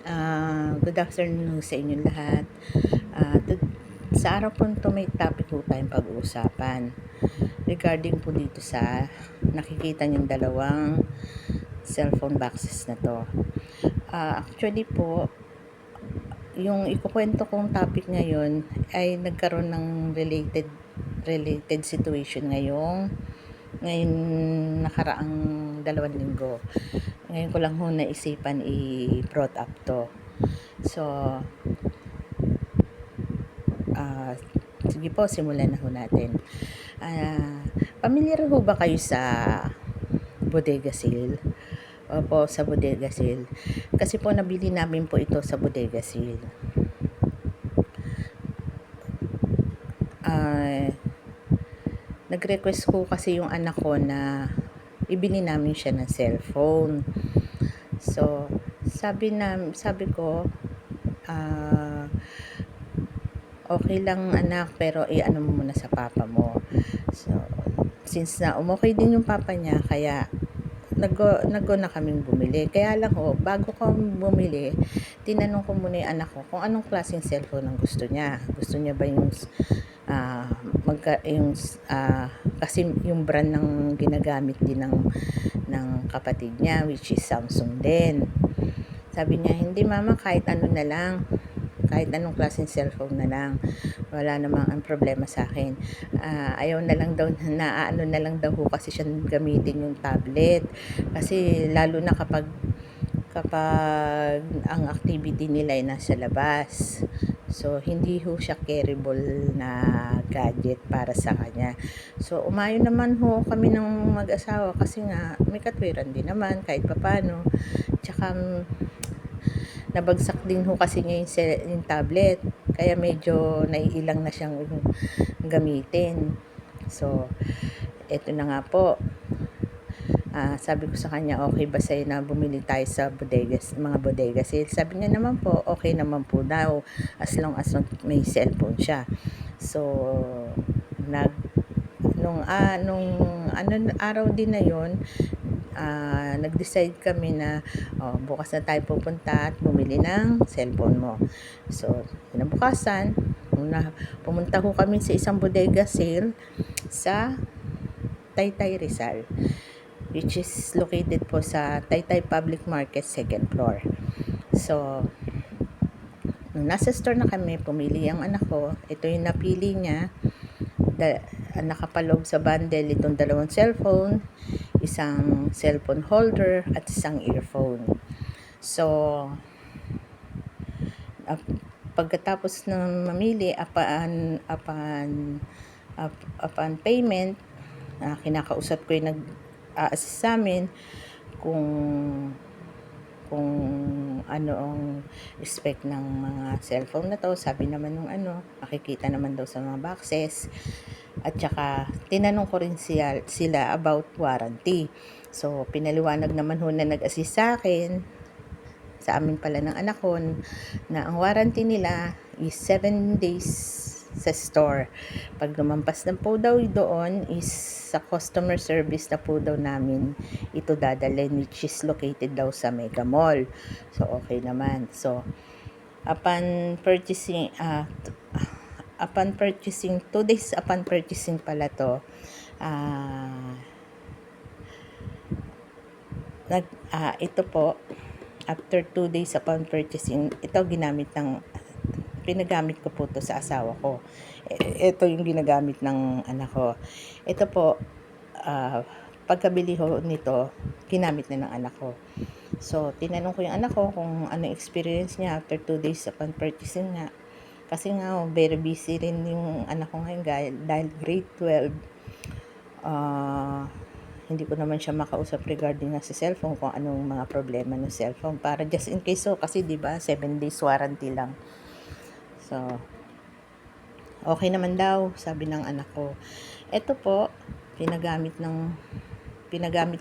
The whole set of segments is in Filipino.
Good afternoon sa inyong lahat. Sa araw po ito may topic po tayong pag-uusapan regarding po dito sa nakikita niyong dalawang cellphone boxes na to. Actually po, yung ikukwento kong topic ngayon ay nagkaroon ng related situation ngayon nakaraang 2 linggo. Ngayon ko lang ho naisipan i-brought up to. So, sige po, simulan na ho natin. Pamilyar ho ba kayo sa Bodega Sale? Opo, sa Bodega Sale. Kasi po nabili namin po ito sa Bodega Sale. Nag-request ko kasi yung anak ko na ibili namin siya ng cellphone. So, sabi ko, okay lang anak, pero i-ano mo muna sa papa mo. So, since na umokay din yung papa niya, kaya nag-go na kaming bumili. Kaya lang ho, bago ko bumili, tinanong ko muna yung anak ko kung anong klaseng cellphone ang gusto niya. Gusto niya ba yung kasi yung brand ng ginagamit din ng kapatid niya, which is Samsung din. Sabi niya, hindi mama, kahit ano na lang, kahit anong klaseng cellphone na lang, wala namang ang problema sa akin. Ayaw na lang daw, ano na lang daw kasi siya gamitin yung tablet, kasi lalo na kapag ang activity nila ay nasa labas. So, hindi ho siya carryable na gadget para sa kanya. So, umayo naman ho kami ng mag-asawa kasi nga may katwiran din naman kahit papano. Tsaka nabagsak din ho kasi niya yung tablet. Kaya medyo naiilang na siyang gamitin. So, eto na nga po. Sabi ko sa kanya, okay ba sa'yo na bumili tayo sa mga bodega sale? Sabi niya naman po, okay naman po daw, as long as may cellphone siya. So, nung araw din na yon, nag-decide kami na bukas na tayo pupunta at bumili ng cellphone mo. So, kinabukasan, pumunta ho kami sa isang bodega sale sa Taytay Rizal, which is located po sa Taytay Public Market, 2nd floor. So, nung nasa store na kami, pumili ang anak ko. Ito yung napili niya. Nakapaloob sa bundle itong 2 cellphone, isang cellphone holder, at isang earphone. So, pagkatapos ng mamili, upon payment, kinakausap ko yung nag-assist sa amin kung ano ang spec ng mga cellphone na to. Sabi naman nung makikita naman daw sa mga boxes. At saka tinanong ko rin sila about warranty. So, pinaliwanag naman ho na nag-assist sa akin, sa amin pala ng anak ko, na ang warranty nila is 7 days sa store. Pag lumampas na po daw doon, is sa customer service na po daw namin ito dadalhin, which is located daw sa Mega Mall. So, okay naman. So, upon purchasing 2 days upon purchasing pala to, ito po, after 2 days upon purchasing, ito pinagamit ko po to sa asawa ko. Ito yung ginagamit ng anak ko. Ito po, pagkabili ho nito, ginamit na ng anak ko. So, tinanong ko yung anak ko kung ano experience niya after 2 days upon purchasing nga. Kasi nga, very busy rin yung anak ko ngayon dahil grade 12. Hindi ko naman siya makausap regarding sa cellphone kung anong mga problema ng cellphone. Para just in case kasi 'di ba 7 days warranty lang. So, okay naman daw, sabi ng anak ko. Ito po, pinagamit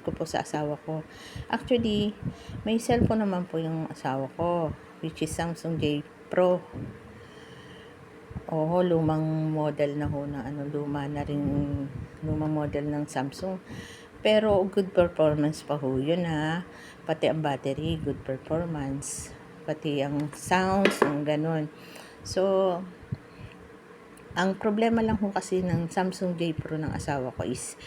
ko po sa asawa ko. Actually, may cellphone naman po yung asawa ko, which is Samsung J Pro. Lumang model na ho na lumang model ng Samsung. Pero good performance pa ho yun ha. Pati ang battery, good performance. pati ang sounds, ang ganun. So, ang problema lang ho kasi ng Samsung J Pro ng asawa ko is,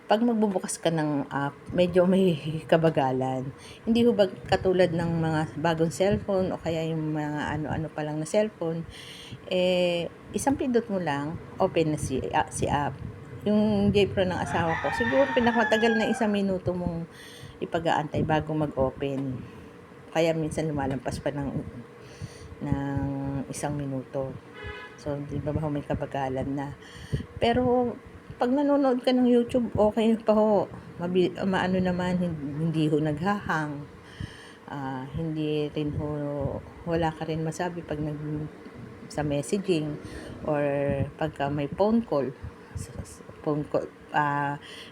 pag magbubukas ka ng app, medyo may kabagalan. Hindi ho ba katulad ng mga bagong cellphone o kaya yung mga ano-ano pa lang na cellphone, isang pindot mo lang, open na si app. Yung J Pro ng asawa ko, siguro pinakamatagal na 1 minuto mong ipag-aantay bago mag-open. Kaya minsan lumalampas pa ng 1 minuto. So, di ba may kabagalan na. Pero, pag nanonood ka ng YouTube, okay pa ho. Maano naman, hindi ho naghahang. Hindi rin ho, wala ka rin masabi pag sa messaging or pagka may phone call,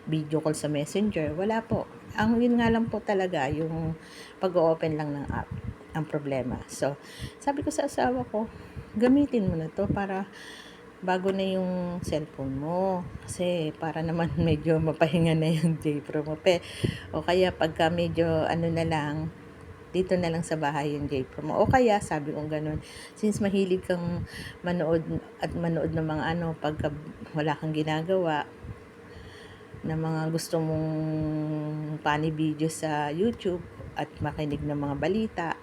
video call sa messenger, wala po. Yun nga lang po talaga, yung pag-open lang ng app ang problema. So, sabi ko sa asawa ko, gamitin mo na to para bago na yung cellphone mo. Kasi para naman medyo mapahinga na yung J Pro mo. O kaya pagka medyo na lang, dito na lang sa bahay yung J Pro mo. O kaya, sabi kong ganun, since mahilig kang manood ng mga pagka wala kang ginagawa, na mga gusto mong funny video sa YouTube at makinig ng mga balita,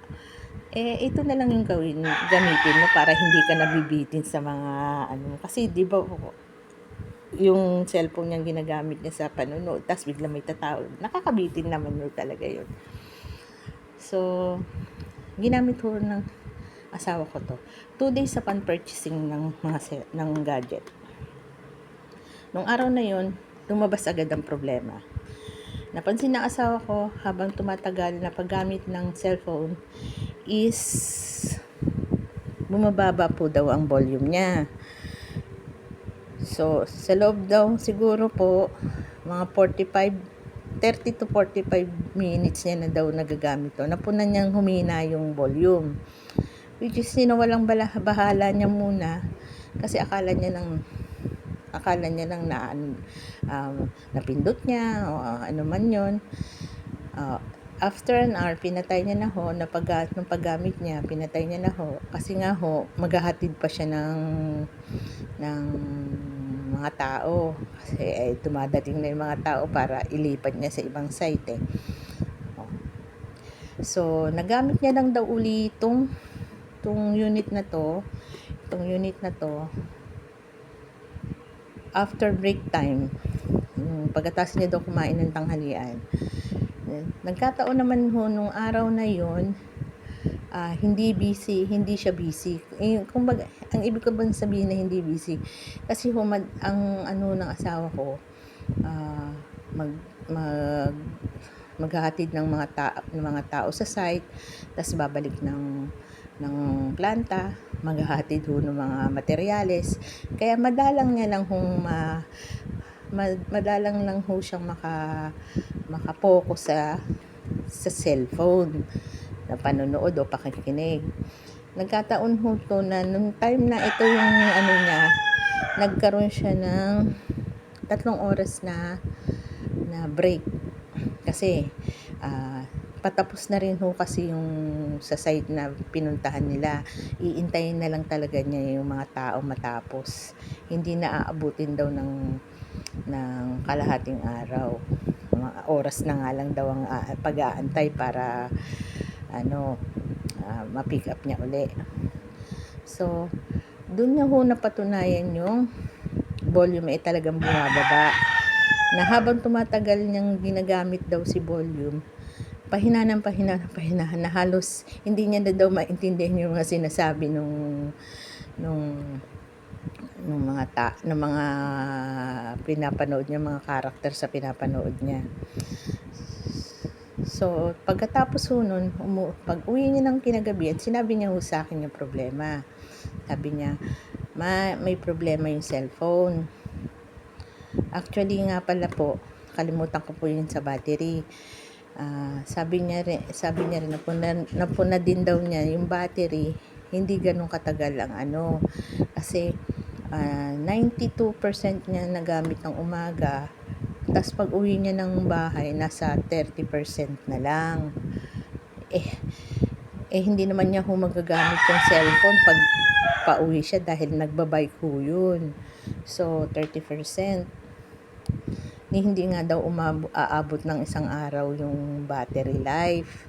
ito na lang yung gamitin mo para hindi ka nabibitin sa mga kasi di ba yung cellphone niyang ginagamit niya sa panonood, tapos bigla may tatawag, nakakabitin naman yun talaga yun. So, ginamit ko ng asawa ko to. 2 days upon purchasing ng gadget. Nung araw na yun, lumabas agad ang problema. Napansin ng asawa ko habang tumatagal na paggamit ng cellphone is bumababa po daw ang volume niya. So, sa loob daw siguro po mga 30 to 45 minutes niya na daw nagagamit to. Napunan niyang humina yung volume. Which is sinawalang bahala niya muna kasi akala niya lang na napindot niya o ano man yun. After an hour, pinatay niya na ho, nung paggamit niya, pinatay niya na ho, kasi nga ho, maghahatid pa siya ng mga tao. Kasi dumadating na yung mga tao para ilipat niya sa ibang site So, nagamit niya lang daw uli itong unit na to, after break time. Pagkatapos niya daw kumain ng tanghalian. Nagkataon naman ho nung araw na yon, hindi siya busy. Kumbaga, ang ibig ko bang sabihin na hindi busy, kasi ang ng asawa ko, maghahatid ng mga tao sa site, tapos babalik ng planta, maghahatid ho ng mga materyales. Kaya madalang lang ho siyang makapokus sa cellphone na panonood o pakikinig. Nagkataon ho to na nung time na ito yung niya, nagkaroon siya ng 3 oras na break. Kasi patapos na rin ho kasi yung sa site na pinuntahan nila. Iintayin na lang talaga niya yung mga tao matapos. Hindi na aabutin daw ng kalahating araw. Mga oras na nga lang daw ang pag-aantay para ma-pick up niya uli. So, doon niya ho napatunayan yung volume talagang bumababa. Na habang tumatagal niyang ginagamit daw si volume, pahina na halos hindi niya na daw maintindihan yung mga sinasabi nung mga pinapanood niya, mga karakter sa pinapanood niya. So, pagkatapos ho nun, pag uwi niya ng kinagabihan, sinabi niya ho sa akin yung problema. Sabi niya, may problema yung cellphone. Actually nga pala po, kalimutan ko po yun sa battery. Sabi niya rin napuna din daw niya yung battery, hindi ganun katagal ang kasi 92% niya nagamit ng umaga, tas pag uwi niya ng bahay nasa 30% na lang. hindi naman niya ho magagamit yung cellphone pag pauwi siya dahil nagbabike ho yun. So, 30%. Hindi nga daw aabot ng isang araw yung battery life.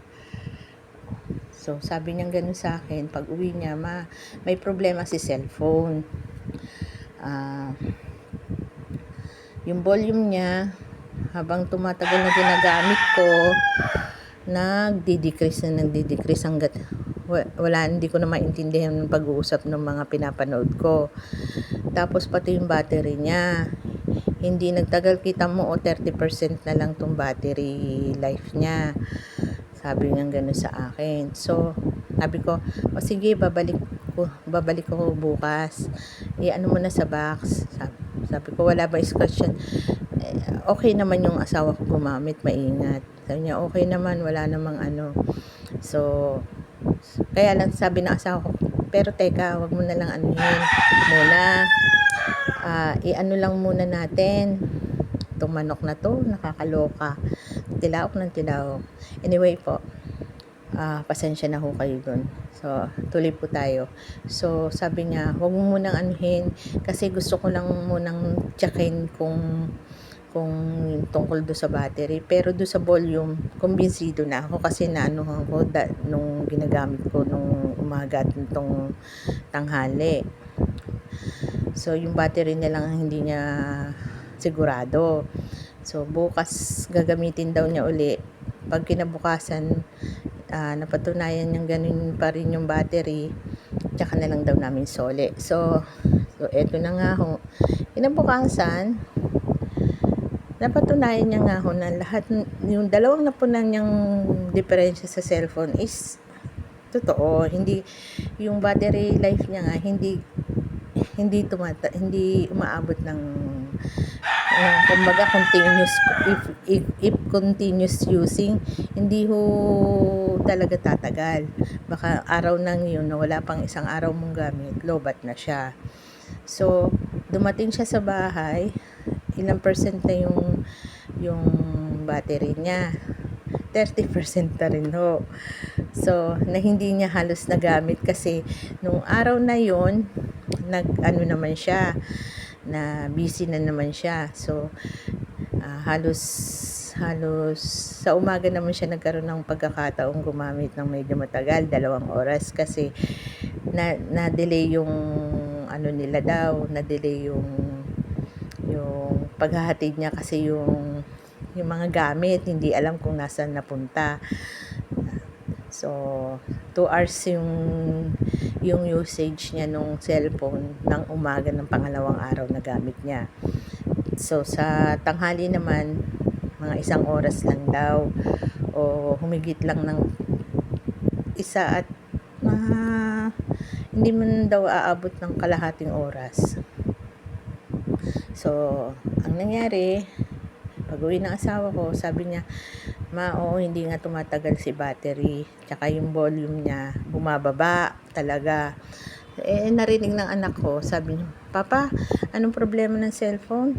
So, sabi niya gano'n sa akin, pag uwi niya, may problema si cellphone. Yung volume niya, habang tumatagal na ginagamit ko, nagdi-decrease hanggat wala, hindi ko na maintindihan yung pag-uusap ng mga pinapanood ko. Tapos pati yung battery niya, hindi nagtagal, kita mo 30% na lang tong battery life niya. Sabi niya gano'n sa akin. So, sabi ko, sige, babalik ko bukas. Ano mo na sa box. Sabi ko, wala ba scratch yan? Okay naman yung asawa ko gumamit, maingat. Sabi niya, okay naman, wala namang ano. So, kaya lang sabi ng asawa ko, pero teka, wag mo na lang anuhin muna. I-ano lang muna natin itong manok na to, nakakaloka. Tilaok ng tilaok. Anyway po, pasensya na ho kayo dun. So, tuloy po tayo. So, sabi niya, huwag mo munang anuhin kasi gusto ko lang munang tsakin kung tungkol do sa battery. Pero do sa volume, kumbinsido na ako kasi naanuhan ko nung ginagamit ko nung umaga at nitong tanghali. So, yung battery na lang hindi niya sigurado. So, bukas gagamitin daw niya uli. Pag kinabukasan, napatunayan niyang ganun pa rin yung battery, tsaka na lang daw namin sole. So eto na nga ho. Kinabukasan, napatunayan niya nga ho na lahat, yung dalawang napunan niyang diferensya sa cellphone is totoo. Hindi, yung battery life niya nga, hindi umaabot ng kumbaga continuous, if continuous using, hindi ho talaga tatagal. Baka araw nang yun na wala pang isang araw mong gamit, lobat na siya. So, dumating siya sa bahay, ilang percent na yung battery niya, 30% na rin ho. So, na hindi niya halos nagamit kasi nung araw na yon naman siya, na busy na naman siya. So, halos sa umaga naman siya nagkaroon ng pagkakataong gumamit ng medyo matagal, 2 oras kasi na-delay yung nila daw, na-delay yung paghahatid niya kasi yung mga gamit, hindi alam kung nasaan napunta. So, 2 hours yung usage niya nung cellphone ng umaga ng pangalawang araw na gamit niya. So, sa tanghali naman, mga 1 oras lang daw o humigit lang ng 1 at hindi man daw aabot ng kalahating oras. So, ang nangyari, pag-uwi ng asawa ko, sabi niya, oo, hindi nga tumatagal si battery, tsaka yung volume niya bumababa talaga. Narinig ng anak ko, sabi niya, Papa, anong problema ng cellphone?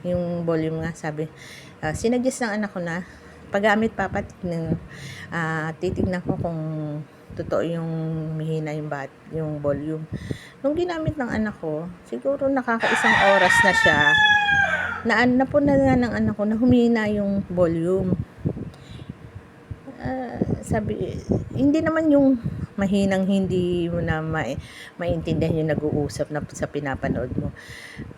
Yung volume nga, sabi, sinadjust ng anak ko na paggamit, Papa, titignan ko kung totoo yung mahina yung volume. Nung ginamit ng anak ko, siguro nakaka-1 oras na siya, napunan nga ng anak ko na humina yung volume. Sabi, hindi naman yung mahinang hindi mo na maintindihan yung nag-uusap na sa pinapanood mo.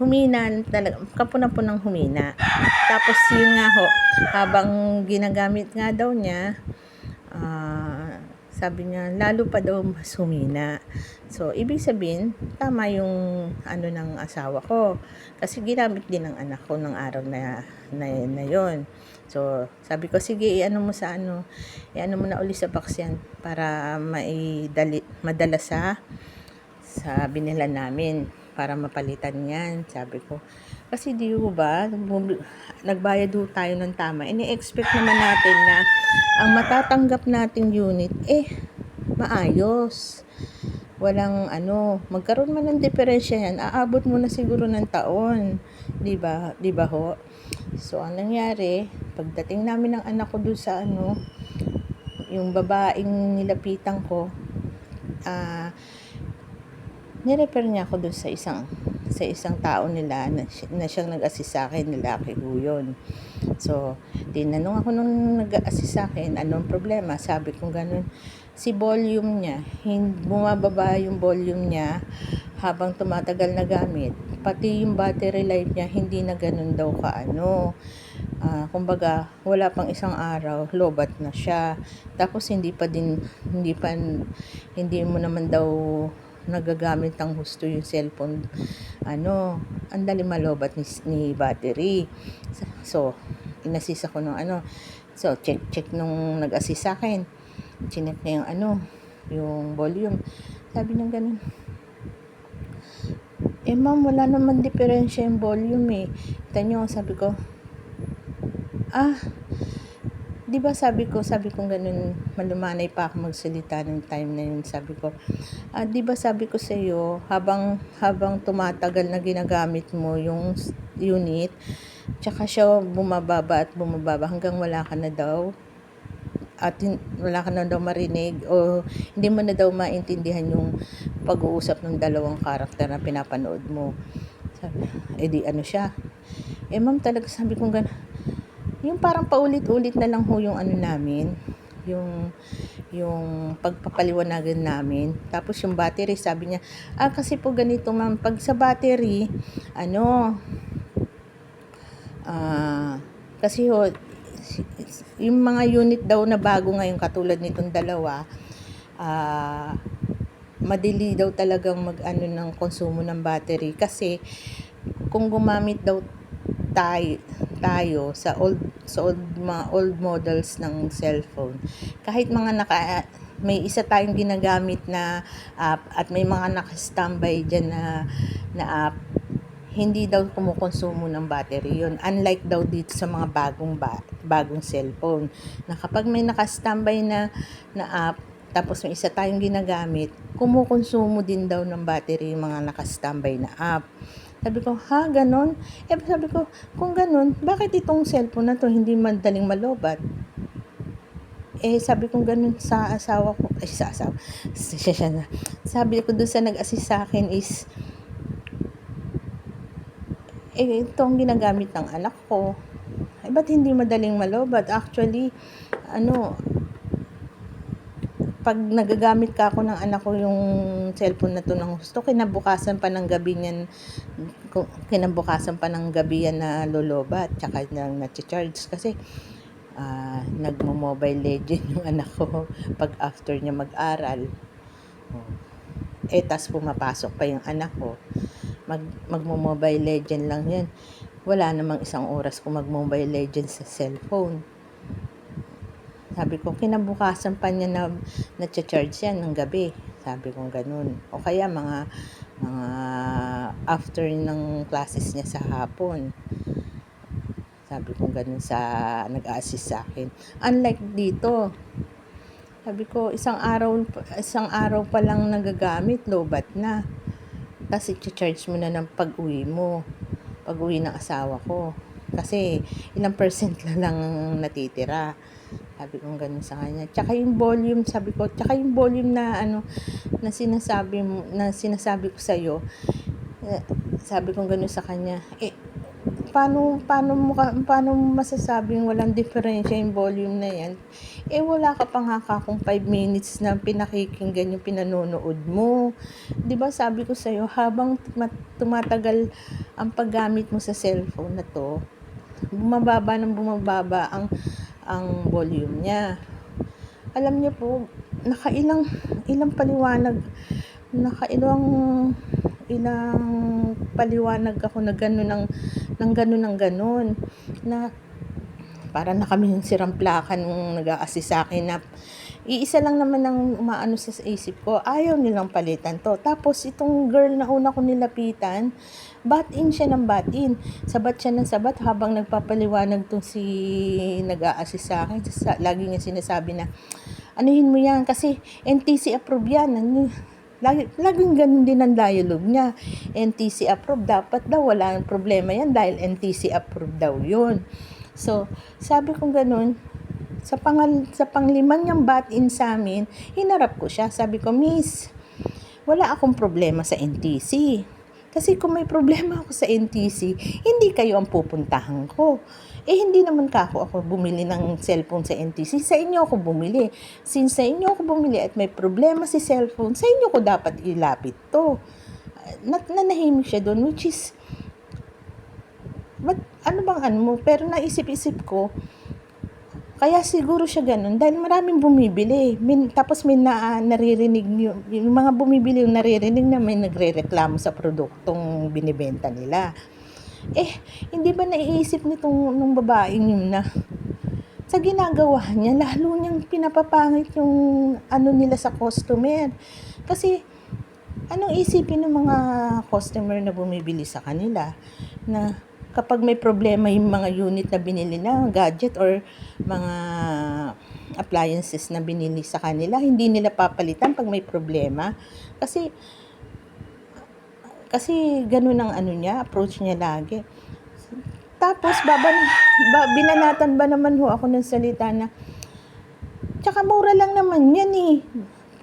Humina talaga, kapuna-punang humina. Tapos yun nga ho, habang ginagamit nga daw niya, sabi niya, lalo pa daw mas humina. So, ibig sabihin, tama yung ng asawa ko. Kasi ginamit din ng anak ko ng araw na yon. So, sabi ko, sige, iano mo mo na uli sa box yan para madala sa binila namin para mapalitan yan, sabi ko. Kasi di ba, nagbayad ho tayo ng tama. Ini-expect naman natin na ang matatanggap nating unit, maayos. Walang magkaroon man ng diferensya yan, aabot mo na siguro ng taon. Di ba ho? So, ang nangyari, pagdating namin ng anak ko doon sa yung babaeng nilapitan ko, nirefer niya ako doon sa isang tao nila na siyang nag-assist sa akin, lalaki ho yun. So, tinanong ako nung nag-assist sa akin, anong problema? Sabi ko ganun, si volume niya, bumababa yung volume niya habang tumatagal na gamit. Pati yung battery life niya, hindi na ganun daw kumbaga, wala pang isang araw, lobat na siya. Tapos hindi mo naman daw nagagamit ng husto yung cellphone. Ang dali malobat ni battery. So, inassist ako ng So, check nung nag-assist sa akin. Chinek niya yung volume. Sabi niya ganun, ma'am, wala naman diferensya yung volume eh. Tanyo, sabi ko, di ba sabi ko ganun, malumanay pa ako magsalita ng time na yun. Sabi ko, di ba sabi ko sa iyo, habang tumatagal na ginagamit mo yung unit, tsaka siya bumababa hanggang wala ka na daw marinig o hindi mo na daw maintindihan yung pag-uusap ng dalawang karakter na pinapanood mo. Sabi, edi siya. Ma'am, talaga sabi ko ganun. Yung parang paulit-ulit na lang ho yung namin, yung pagpapaliwanagan namin. Tapos yung battery, sabi niya, kasi po ganito ma'am, pag sa battery, kasi ho, yung mga unit daw na bago ngayon, katulad nitong dalawa, madali daw talagang ng konsumo ng battery. Kasi, kung gumamit daw tayo sa mga old models ng cellphone, kahit may isa tayong ginagamit na app at may mga naka-standby dyan na app, hindi daw kumukonsumo ng battery yun. Unlike daw dito sa mga bagong cellphone, na kapag may naka-standby na app, tapos may isa tayong ginagamit, kumukonsumo din daw ng battery yung mga naka-standby na app. Sabi ko, ganon? Sabi ko, kung ganon, bakit itong cellphone na to hindi madaling malobat? Sabi ko ganon sa asawa ko, sabi ko doon sa nag-assist sa akin is, itong ginagamit ng anak ko, ba't hindi madaling malobat? Actually, pag nagagamit ka ako ng anak ko yung cellphone na to ng gusto, kinabukasan pa ng gabi yan na lolobat, tsaka nang na-charge kasi nagmo-mobile legend yung anak ko pag after niya mag-aral. Tas pumapasok pa yung anak ko, magmo-mobile legend lang yan. Wala namang isang oras kung mag-mobile legend sa cellphone. Sabi ko, kinabukasan pa niya na-charge yan ng gabi. Sabi ko ganun. O kaya mga after ng classes niya sa hapon. Sabi ko ganun sa nag-a-assist sa akin. Unlike dito, sabi ko, isang araw pa lang nagagamit, lobat na. Kasi charge mo na ng pag-uwi ng asawa ko. Kasi ilang percent lang natitira. Sabi ko ganun sa kanya. Tsaka yung volume, na sinasabi ko sa iyo. Sabi ko ganun sa kanya. Paano mo masasabing walang diferensya yung volume na yan? Wala ka pa nga kung 5 minutes na pinakikinggan yung pinanonood mo. 'Di ba sabi ko sa iyo, habang tumatagal ang paggamit mo sa cellphone na to, bumababa ang volume niya. Alam niyo po, ilang paliwanag ako na gano'n na para na kami yung sirang plaka nung nag-a-assist sa akin na iisa lang naman ang umaano sa isip ko, ayaw nilang palitan to. Tapos itong girl na una ko nilapitan, bat-in siya ng bat-in. Sabat siya ng sabat habang nagpapaliwanag tong si nag-a-assist sa akin. Lagi niya sinasabi na, anuhin mo yan kasi NTC approve yan. Laging ganun din ang dialogue niya. NTC approved, dapat daw wala nang problema yan dahil NTC approved daw yun. So, sabi ko ganun, sa panglimang niyang bat-in sa amin, hinarap ko siya. Sabi ko, Miss, wala akong problema sa NTC. Kasi kung may problema ako sa NTC, hindi kayo ang pupuntahan ko. Hindi naman ako bumili ng cellphone sa NTC. Sa inyo ako bumili. Since sa inyo ako bumili at may problema si cellphone, sa inyo ko dapat ilapit to. Nanahimik siya doon, which is, ano bang ano mo? Pero naisip-isip ko, kaya siguro siya ganun dahil maraming bumibili. Tapos may naririnig yung mga bumibili, yung naririnig na may nagrereklamo sa produktong binibenta nila. Hindi ba naiisip nung babaeng yun na sa ginagawa niya, lalo niyang pinapapangit yung ano nila sa customer. Kasi anong isipin ng mga customer na bumibili sa kanila na kapag may problema yung mga unit na binili na, gadget or mga appliances na binili sa kanila, hindi nila papalitan pag may problema. Kasi ganun ang ano niya, approach niya lagi. Tapos, binanatan ba naman ho ako ng salita na, tsaka mura lang naman yan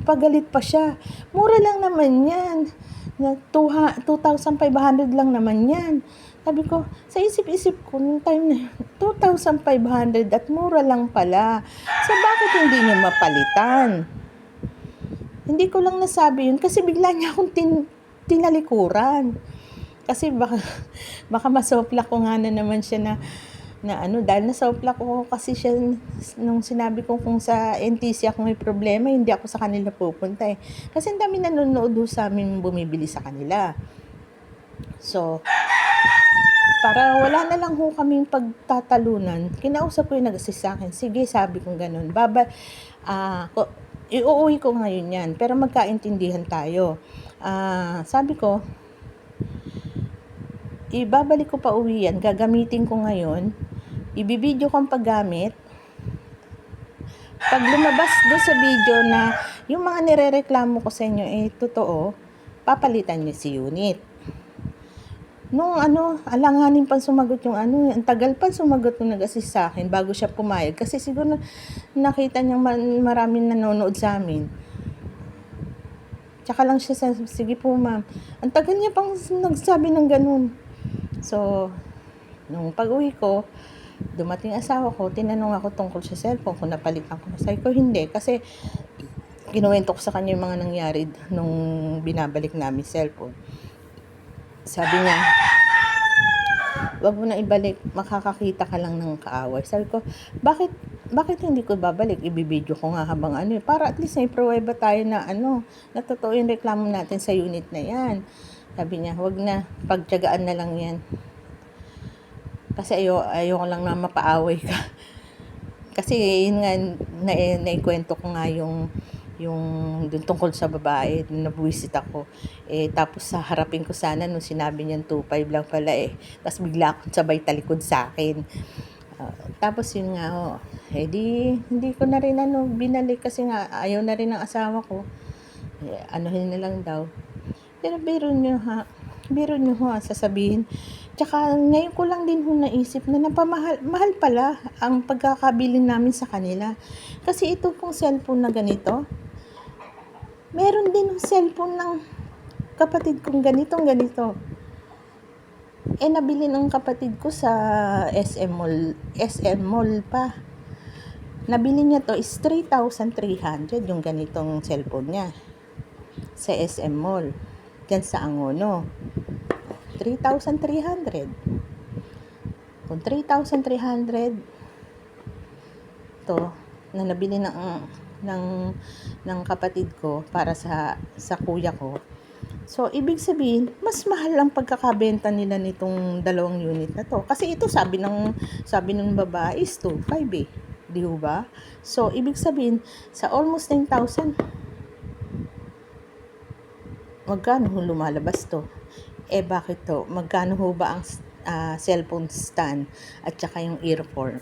Pagalit pa siya. Mura lang naman yan. 2,500 lang naman yan. Sabi ko, sa isip-isip ko, nung time na 2,500 at mura lang pala. So, bakit hindi niya mapalitan? Hindi ko lang nasabi yun kasi bigla niya akong tinalikuran. Kasi baka masopla ko nga na naman siya dahil nasopla ko kasi siya nung sinabi ko kung sa NTC ako may problema, hindi ako sa kanila pupunta Kasi ang dami nanonood sa amin bumibili sa kanila. So, para wala na lang kaming pagtatalunan, kinausap ko yung nag-assist sa akin. Sige, sabi kong ganun. Iuuwi ko ngayon yan, pero magkaintindihan tayo. Sabi ko, ibabalik ko pa uwi yan, gagamitin ko ngayon, ibibideo ko ang paggamit. Pag lumabas doon sa video na yung mga nirereklamo ko sa inyo totoo, papalitan nyo si unit. Nung alanganin pa sumagot yung ang tagal pa sumagot nung nag-assist sa akin bago siya pumayag. Kasi siguro nakita niyang maraming nanonood sa amin. Tsaka lang siya sige po ma'am. Ang tagal niya pang nagsabi ng ganun. So, nung pag-uwi ko, dumating asawa ko, tinanong ako tungkol sa cellphone, kung napalitan ko na. Sabi ko, hindi. Kasi, kinuwento ko sa kanya yung mga nangyari nung binabalik namin cellphone. Sabi niya, wag mo na ibalik, makakakita ka lang ng kaaway. Sabi ko, bakit hindi ko babalik? Ibibideo ko nga habang para at least may pruweba tayo na na totoo yung reklamo natin sa unit na yan. Sabi niya, wag na, pagtiyagaan na lang yan. Kasi ayoko lang na mapaaway ka. Kasi yun nga, naikwento ko nga yung dun tungkol sa babae, nabuwisit ako. Tapos sa harapin ko sana nung sinabi niyang 2.5 lang pala Tapos bigla akong sabay talikod sa akin. Tapos yun nga hindi ko na rin binalik kasi nga ayaw na rin ng asawa ko. Anuhin na lang daw. Pero biro nyo sasabihin. Tsaka ngayon ko lang din naisip na mahal pala ang pagkakabili namin sa kanila. Kasi ito pong cellphone na ganito, meron din ng cellphone ng kapatid kong ganito. Nabili ng kapatid ko sa SM Mall pa. Nabili niya to is 3,300 yung ganitong cellphone niya sa SM Mall. Diyan sa Angono. 3,300. Kung 3,300 to na nabili ng kapatid ko para sa kuya ko. So, ibig sabihin, mas mahal ang pagkakabenta nila nitong dalawang unit na to. Kasi ito sabi ng babae is 2.5 Di ba? So, ibig sabihin, sa almost 10,000, magkano lumalabas to? Bakit to? Magkano ho ba ang cellphone stand at saka yung earphone?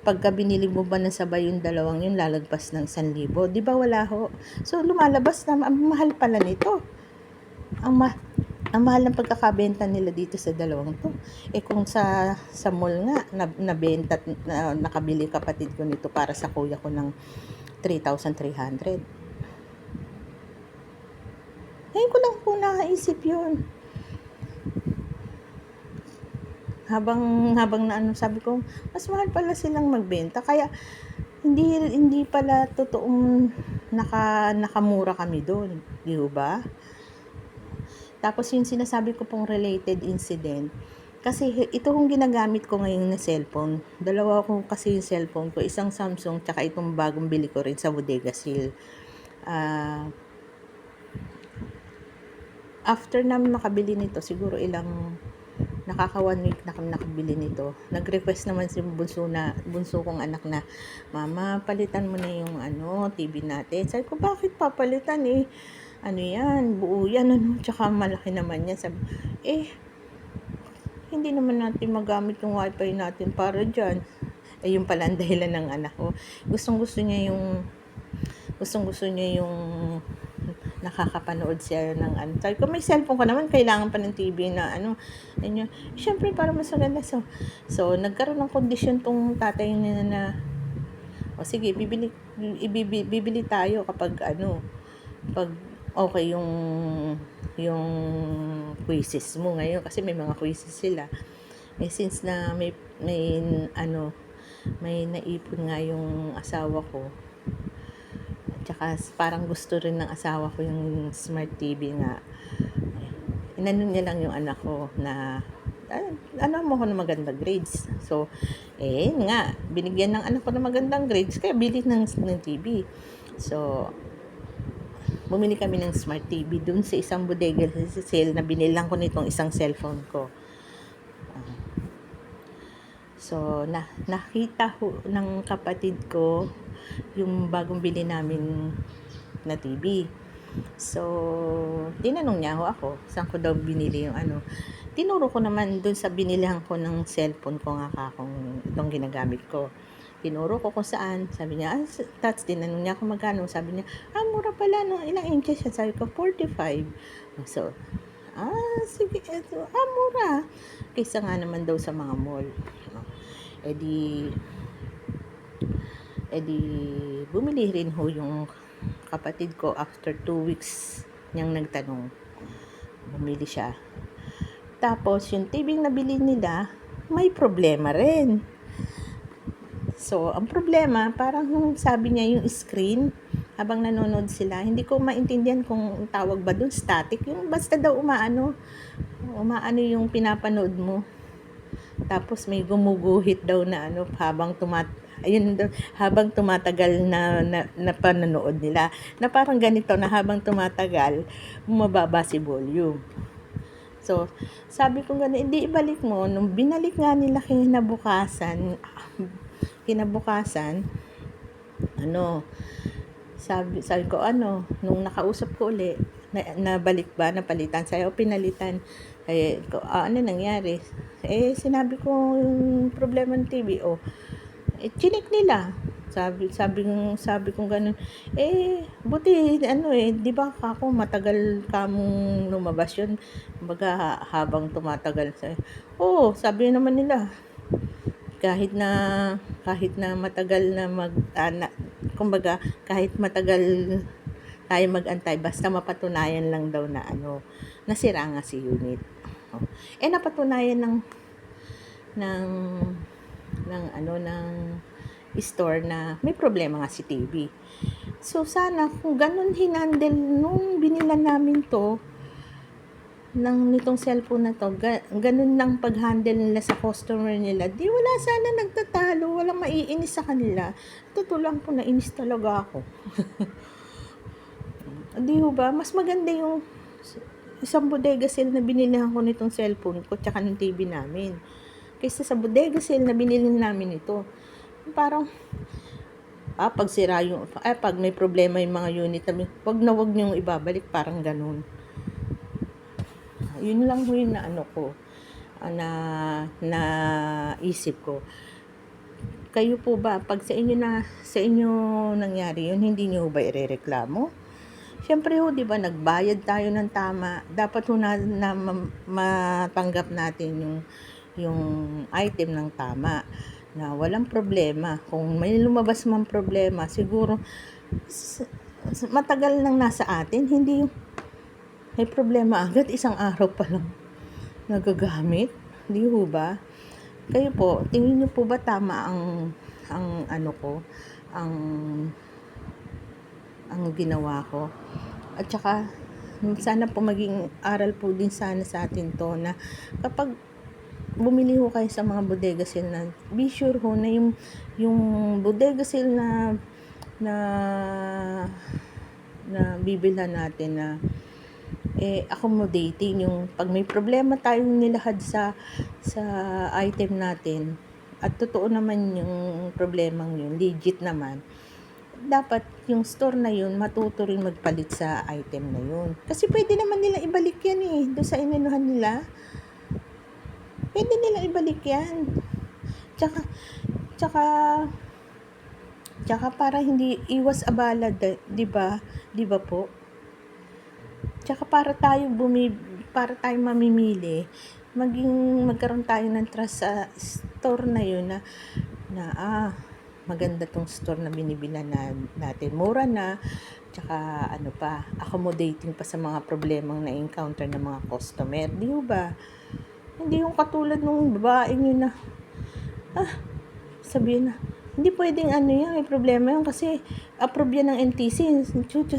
Pagka binili mo ba na sabay yung dalawang yun, lalagpas ng 1,000. Di ba wala ho? So, lumalabas na, ang mahal pala nito. ang mahal ng pagkakabenta nila dito sa dalawang 'to. Kung sa mall nga nabenta na nakabili kapatid ko nito para sa kuya ko ng 3,300. Ngayon ko lang po naisip 'yun. Habang na ano, sabi ko, mas mahal pala silang magbenta. Kaya hindi pala totoong nakamura kami doon, 'di ba? Tapos yung sinasabi ko pong related incident, kasi ito kong ginagamit ko ngayon na cellphone. Dalawa ko kasi yung cellphone ko, isang Samsung tsaka itong bagong bili ko rin sa Bodega Seal. After namin makabili nito, siguro nakaka 1 week na kami nakabili nito. Nag-request naman si bunso kong anak na, "Mama, palitan mo na yung TV natin." Sabi ko, "Bakit papalitan ano yan, buo yan, tsaka malaki naman yan." Sabi, hindi naman natin magamit yung wifi natin para dyan. Yung pala ang dahilan ng anak ko. Gustong-gusto niya yung nakakapanood siya ng Sabi ko, may cellphone ka naman, kailangan pa ng TV na syempre para mas maganda. So nagkaroon ng kondisyon tong tatay niya na, sige, bibili tayo kapag pag okay yung quizzes mo ngayon, kasi may mga quizzes sila. Since na may naipon nga yung asawa ko, tsaka parang gusto rin ng asawa ko yung smart TV nga, inano niya lang yung anak ko na mo ko ng magandang grades. So nga, binigyan ng anak ko ng magandang grades, kaya bili ng TV. So bumili kami ng smart TV dun sa isang bodega sa sale na binilang ko nitong isang cellphone ko. So nakita ng kapatid ko yung bagong bili namin na TV. So tinanong niya ako saan ko daw binili yung tinuro ko naman dun sa binilihan ko ng cellphone ko nga kung itong ginagamit ko. Tinuro ko kung saan. Sabi niya, tinanong niya ako magkano. Sabi niya, mura pala, no? Ilang inches siya? Sabi ko, 45. So, sige, mura. Kaysa nga naman daw sa mga mall. Edi bumili rin ho yung kapatid ko after 2 weeks niyang nagtanong. Bumili siya. Tapos, yung TV nabili nila, may problema rin. So, ang problema, parang sabi niya yung screen, habang nanonood sila, hindi ko maintindihan kung tawag ba doon, static. Yung basta daw umaano yung pinapanood mo. Tapos may gumuguhit daw na habang tumatagal na panonood nila. Na parang ganito, na habang tumatagal, bumababa si volume. So, sabi ko gano'n, hindi ibalik mo. Nung binalik nga nila kinabukasan, sabi ko, nung nakausap ko uli, nabalik ba, napalitan sa'yo, pinalitan. Ano nangyari? Sinabi ko yung problema ng TV, chinik nila. Sabi ko ganun, buti, di ba ako matagal kamong lumabas yun, baga habang tumatagal sa'yo. Sabi naman nila, kahit na matagal na kumbaga kahit matagal tayo magantay, basta mapatunayan lang daw na nasira nga si unit. Napatunayan ng store na may problema nga si TV. So sana kung ganun hinandle nung binilan namin to nitong cellphone na to, ganun lang pag-handle nila sa customer nila, di wala sana nagtatalo, walang maiinis sa kanila. Totoo lang po, nainis talaga ako. Di ba, mas maganda yung isang bodega sale na binilihan ko nitong cellphone ko tsaka ng TV namin, kaysa sa bodega sale na binili namin ito. Parang pag sira pag may problema yung mga unit namin, wag niyong ibabalik, parang ganun. Yun lang yung na isip ko. Kayo po ba, pag sa inyo nangyari yun, hindi niyo ba irereklamo? Siyempre ho, 'di ba, nagbayad tayo ng tama, dapat ho na matanggap natin yung item ng tama, na walang problema. Kung may lumabas man problema, siguro matagal nang nasa atin, hindi yung may problema agad isang araw pa lang nagagamit, 'di ho ba? Kayo po, tingin niyo po ba tama ang ano ko, ang ginawa ko? At saka sana po maging aral po din sana sa atin 'to, na kapag bumili ho kayo sa mga bodega sale, na be sure ho na yung bodega sale na bibilhan natin, na accommodating. Yung pag may problema tayong nilahad sa item natin, at totoo naman yung problemang yun, legit naman, dapat yung store na yun matuto rin magpalit sa item na yun. Kasi pwede naman nila ibalik yan doon sa ininuhan nila. Pwede nila ibalik yan. Tsaka para hindi iwas abala, 'di ba? 'Di ba po? Tsaka para tayo mamimili, magkaroon tayo ng trust sa store na yun, na maganda tong store na binibilan natin, mura na, tsaka accommodating pa sa mga problemang na-encounter ng mga customer, di ba? Hindi yung katulad nung babaeng yun na sabihin na hindi pwedeng yan, may problema yan kasi approve yan ng NTC.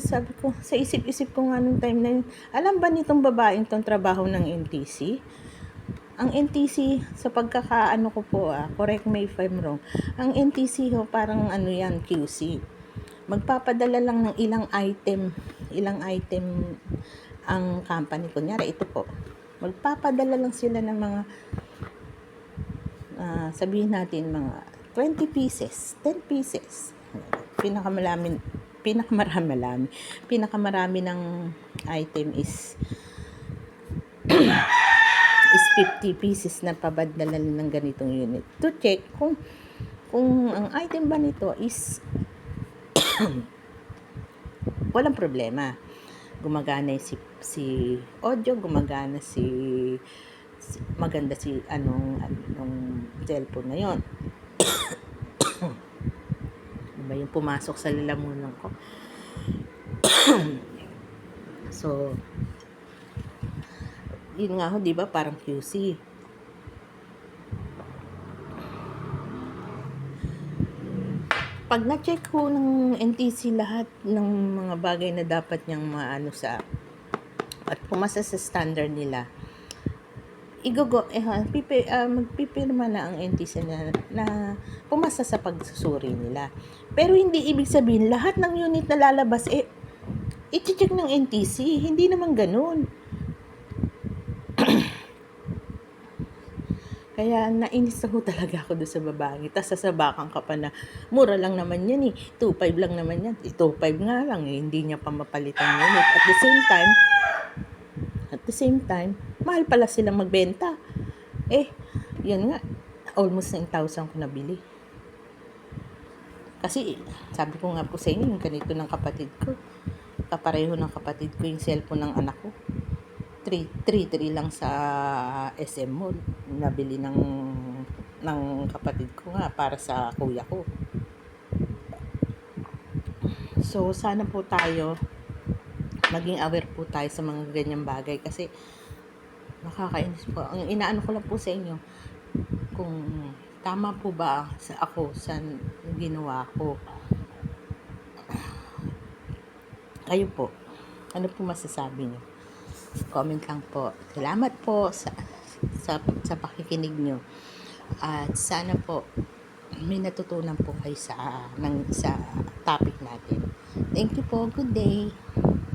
Sabi ko, sa isip-isip ko nga nung time na yun, alam ba nitong babaeng tong trabaho ng NTC? Ang NTC, sa pagkakaano ko po, correct me if I'm wrong, ang NTC ho, parang yan, QC. Magpapadala lang ng ilang item ang company. Kunyari, ito po, magpapadala lang sila ng mga, sabihin natin, mga 20 pieces, 10 pieces. Pinakamarami ng item is 50 pieces na pabadala ng ganitong unit, to check kung ang item ba nito is walang problema. Gumagana si audio, gumagana maganda anong cellphone na yon. Diba yung pumasok sa lalamunan ko? So, yun nga ho, diba, parang QC. Pag na-check ho ng NTC lahat ng mga bagay na dapat niyang maano at pumasa sa standard nila, magpipirma na ang NTC na pumasa sa pagsusuri nila. Pero hindi ibig sabihin lahat ng unit na lalabas i-check ng NTC. Hindi naman ganun. Kaya nainis na ho talaga ako doon sa babae. Tapos sasabakan ka pa na mura lang naman yan 2.5 lang naman yan. 2.5 nga lang hindi niya pa mapalitan unit. At the same time, mahal pala silang magbenta. Yan nga, almost 9,000 ko nabili. Kasi, sabi ko nga po sa inyo, yung ganito ng kapatid ko. Kapareho ng kapatid ko yung cellphone ng anak ko. 3 lang sa SM Mall. Nabili ng kapatid ko nga para sa kuya ko. So, sana po tayo maging aware po tayo sa mga ganyang bagay, kasi nakakainis po. Ang inaano ko lang po sa inyo, kung tama po ba ako sa ginawa ko. Kayo po, ano po masasabi niyo? Comment lang po. Salamat po sa pakikinig niyo. At sana po may natutunan po kayo sa topic natin. Thank you po. Good day.